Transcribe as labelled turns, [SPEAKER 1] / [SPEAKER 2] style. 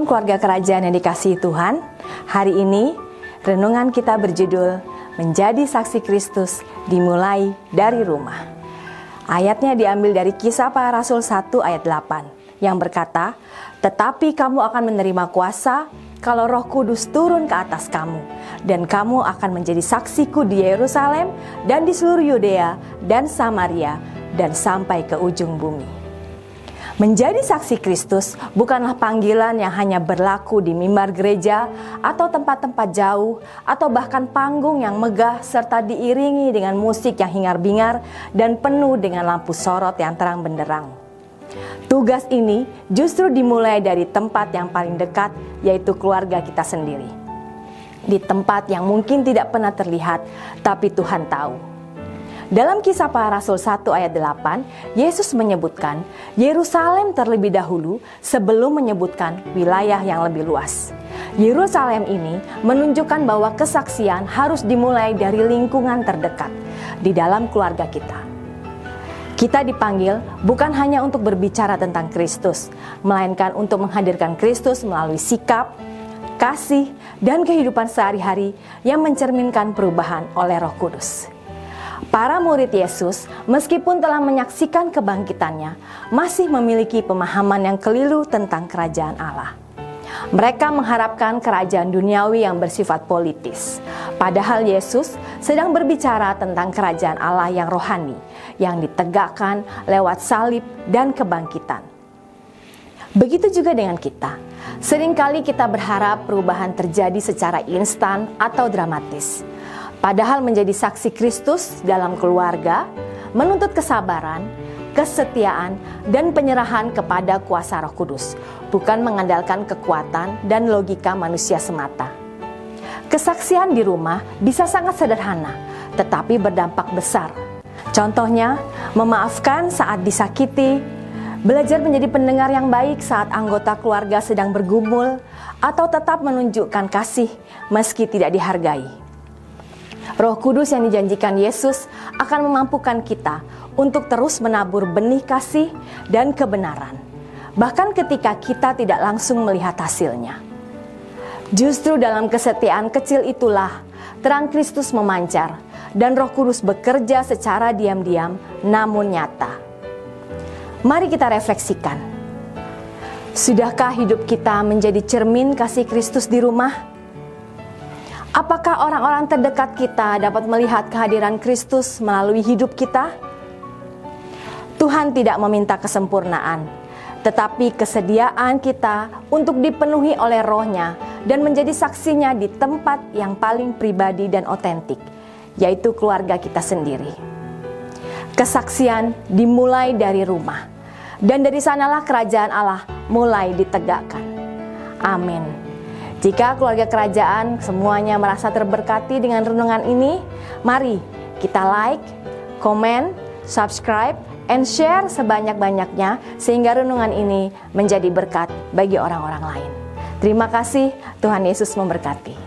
[SPEAKER 1] Shalom keluarga kerajaan yang dikasihi Tuhan. Hari ini renungan kita berjudul Menjadi Saksi Kristus dimulai dari rumah. Ayatnya diambil dari Kisah Para Rasul 1 ayat 8 yang berkata, "Tetapi kamu akan menerima kuasa kalau Roh Kudus turun ke atas kamu, dan kamu akan menjadi saksiku di Yerusalem dan di seluruh Yudea dan Samaria dan sampai ke ujung bumi." Menjadi saksi Kristus bukanlah panggilan yang hanya berlaku di mimbar gereja atau tempat-tempat jauh atau bahkan panggung yang megah serta diiringi dengan musik yang hingar-bingar dan penuh dengan lampu sorot yang terang benderang. Tugas ini justru dimulai dari tempat yang paling dekat, yaitu keluarga kita sendiri. Di tempat yang mungkin tidak pernah terlihat, tapi Tuhan tahu. Dalam Kisah Para Rasul 1 ayat 8, Yesus menyebutkan Yerusalem terlebih dahulu sebelum menyebutkan wilayah yang lebih luas. Yerusalem ini menunjukkan bahwa kesaksian harus dimulai dari lingkungan terdekat, di dalam keluarga kita. Kita dipanggil bukan hanya untuk berbicara tentang Kristus, melainkan untuk menghadirkan Kristus melalui sikap, kasih, dan kehidupan sehari-hari yang mencerminkan perubahan oleh Roh Kudus. Para murid Yesus, meskipun telah menyaksikan kebangkitannya, masih memiliki pemahaman yang keliru tentang kerajaan Allah. Mereka mengharapkan kerajaan duniawi yang bersifat politis. Padahal Yesus sedang berbicara tentang kerajaan Allah yang rohani, yang ditegakkan lewat salib dan kebangkitan. Begitu juga dengan kita. Seringkali kita berharap perubahan terjadi secara instan atau dramatis. Padahal menjadi saksi Kristus dalam keluarga menuntut kesabaran, kesetiaan, dan penyerahan kepada kuasa Roh Kudus, bukan mengandalkan kekuatan dan logika manusia semata. Kesaksian di rumah bisa sangat sederhana, tetapi berdampak besar. Contohnya, memaafkan saat disakiti, belajar menjadi pendengar yang baik saat anggota keluarga sedang bergumul, atau tetap menunjukkan kasih meski tidak dihargai. Roh Kudus yang dijanjikan Yesus akan memampukan kita untuk terus menabur benih kasih dan kebenaran, bahkan ketika kita tidak langsung melihat hasilnya. Justru dalam kesetiaan kecil itulah terang Kristus memancar dan Roh Kudus bekerja secara diam-diam namun nyata. Mari kita refleksikan. Sudahkah hidup kita menjadi cermin kasih Kristus di rumah? Apakah orang-orang terdekat kita dapat melihat kehadiran Kristus melalui hidup kita? Tuhan tidak meminta kesempurnaan, tetapi kesediaan kita untuk dipenuhi oleh Roh-Nya dan menjadi saksinya di tempat yang paling pribadi dan otentik, yaitu keluarga kita sendiri. Kesaksian dimulai dari rumah, dan dari sanalah kerajaan Allah mulai ditegakkan. Amin. Jika keluarga kerajaan semuanya merasa terberkati dengan renungan ini, mari kita like, komen, subscribe, and share sebanyak-banyaknya sehingga renungan ini menjadi berkat bagi orang-orang lain. Terima kasih, Tuhan Yesus memberkati.